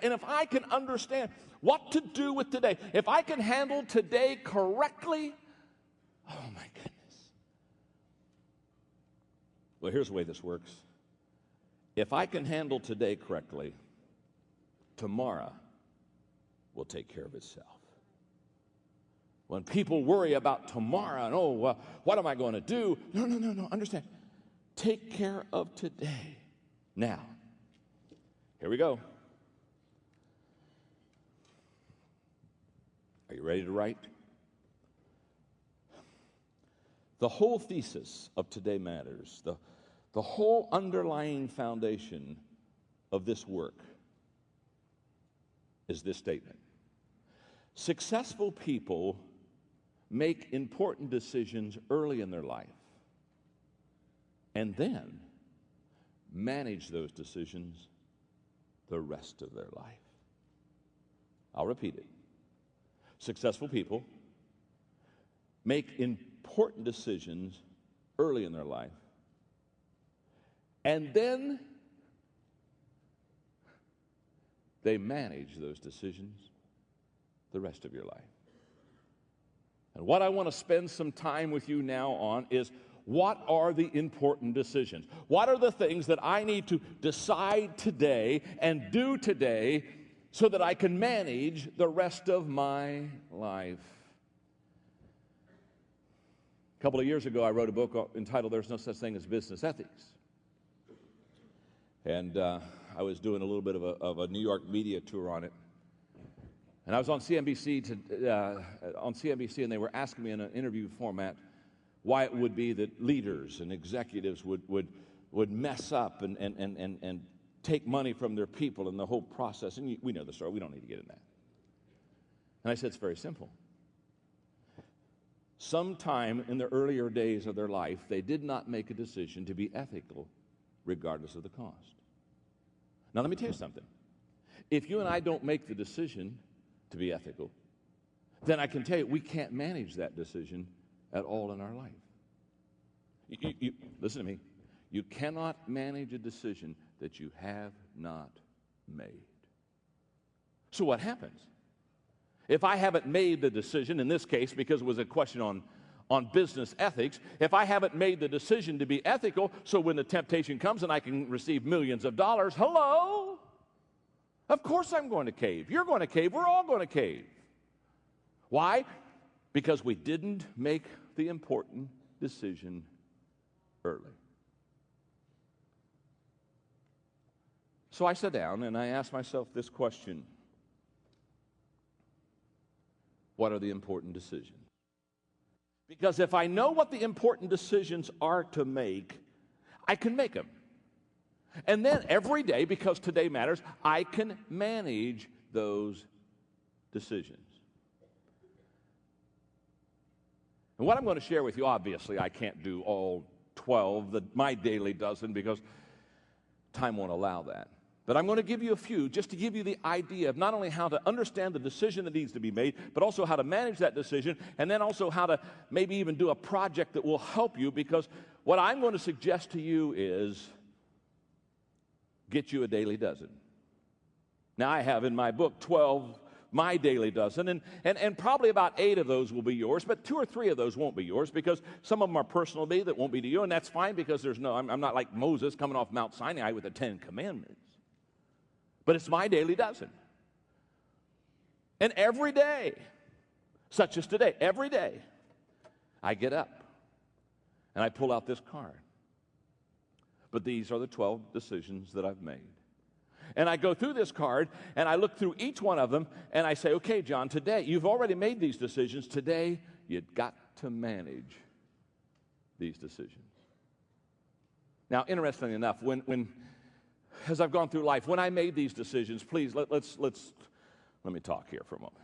And if I can understand what to do with today, if I can handle today correctly, oh my goodness. Well, here's the way this works. If I can handle today correctly, tomorrow will take care of itself. When people worry about tomorrow and, what am I going to do? No, understand. Take care of today. Now, here we go. Are you ready to write? The whole thesis of Today Matters, the whole underlying foundation of this work is this statement. Successful people make important decisions early in their life and then manage those decisions the rest of their life. I'll repeat it. Successful people make important decisions early in their life and then they manage those decisions the rest of your life. And what I want to spend some time with you now on is, what are the important decisions? What are the things that I need to decide today and do today so that I can manage the rest of my life? A couple of years ago, I wrote a book entitled There's No Such Thing as Business Ethics. And I was doing a little bit of a New York media tour on it. And I was on CNBC, and they were asking me in an interview format why it would be that leaders and executives would mess up and take money from their people in the whole process. And we know the story. We don't need to get in that. And I said, it's very simple. Sometime in the earlier days of their life, they did not make a decision to be ethical regardless of the cost. Now, let me tell you something. If you and I don't make the decision to be ethical, then I can tell you we can't manage that decision at all in our life. You listen to me. You cannot manage a decision that you have not made. So what happens? If I haven't made the decision, in this case, because it was a question on business ethics, if I haven't made the decision to be ethical, so when the temptation comes and I can receive millions of dollars, hello? Of course I'm going to cave. You're going to cave. We're all going to cave. Why? Because we didn't make the important decision early. So I sat down and I asked myself this question. What are the important decisions? Because if I know what the important decisions are to make, I can make them. And then every day, because today matters, I can manage those decisions. And what I'm going to share with you, obviously, I can't do all 12, my daily dozen, because time won't allow that. But I'm going to give you a few just to give you the idea of not only how to understand the decision that needs to be made, but also how to manage that decision, and then also how to maybe even do a project that will help you, because what I'm going to suggest to you is get you a daily dozen. Now, I have in my book 12 my daily dozen, and probably about 8 of those will be yours, but 2 or 3 of those won't be yours, because some of them are personal to me that won't be to you, and that's fine, because I'm not like Moses coming off Mount Sinai with the 10 Commandments. But it's my daily dozen. And every day, such as today, every day, I get up and I pull out this card. But these are the 12 decisions that I've made. And I go through this card and I look through each one of them and I say, okay, John, today, you've already made these decisions. Today, you've got to manage these decisions. Now, interestingly enough, as I've gone through life, when I made these decisions, please, let me talk here for a moment.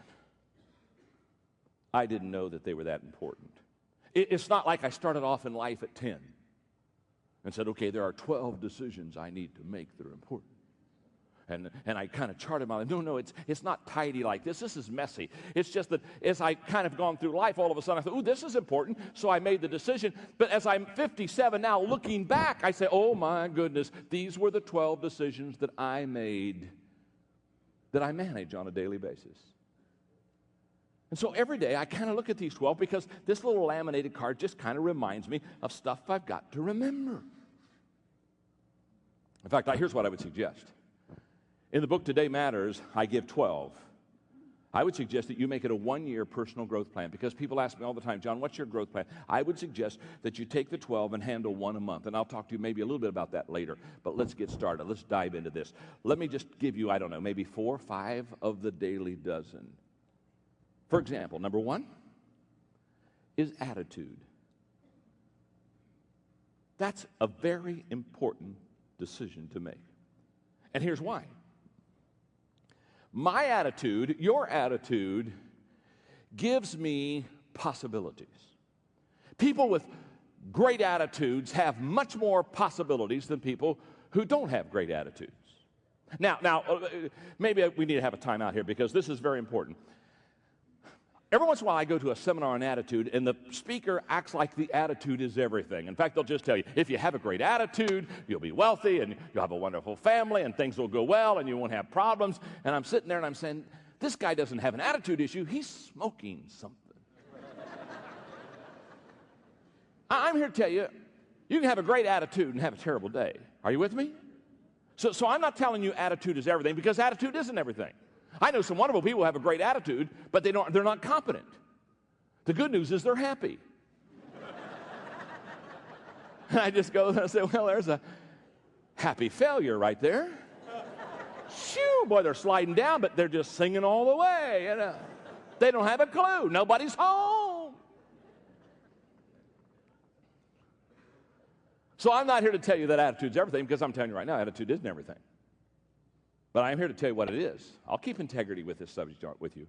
I didn't know that they were that important. It's not like I started off in life at 10 and said, okay, there are 12 decisions I need to make that are important. And I kind of charted my life. No, it's not tidy like this. This is messy. It's just that as I kind of gone through life, all of a sudden I thought, ooh, this is important. So I made the decision. But as I'm 57 now, looking back, I say, oh my goodness, these were the 12 decisions that I made that I manage on a daily basis. And so every day I kind of look at these 12 because this little laminated card just kind of reminds me of stuff I've got to remember. In fact, here's what I would suggest. In the book Today Matters, I give 12. I would suggest that you make it a one-year personal growth plan, because people ask me all the time, John, what's your growth plan? I would suggest that you take the 12 and handle one a month, and I'll talk to you maybe a little bit about that later, but let's get started. Let's dive into this. Let me just give you, I don't know, maybe 4 or 5 of the daily dozen. For example, number 1 is attitude. That's a very important decision to make. And here's why. My attitude, your attitude, gives me possibilities. People with great attitudes have much more possibilities than people who don't have great attitudes. Now, maybe we need to have a time out here, because this is very important. Every once in a while I go to a seminar on attitude, and the speaker acts like the attitude is everything. In fact, they'll just tell you, if you have a great attitude, you'll be wealthy, and you'll have a wonderful family, and things will go well, and you won't have problems. And I'm sitting there and I'm saying, this guy doesn't have an attitude issue, he's smoking something. I'm here to tell you, you can have a great attitude and have a terrible day. Are you with me? So I'm not telling you attitude is everything, because attitude isn't everything. I know some wonderful people who have a great attitude, but they're not competent. The good news is they're happy. And I just go and I say, well, there's a happy failure right there. Shoo, boy, they're sliding down, but they're just singing all the way. You they don't have a clue. Nobody's home. So I'm not here to tell you that attitude's everything, because I'm telling you right now, attitude isn't everything. But I'm here to tell you what it is. I'll keep integrity with this subject with you.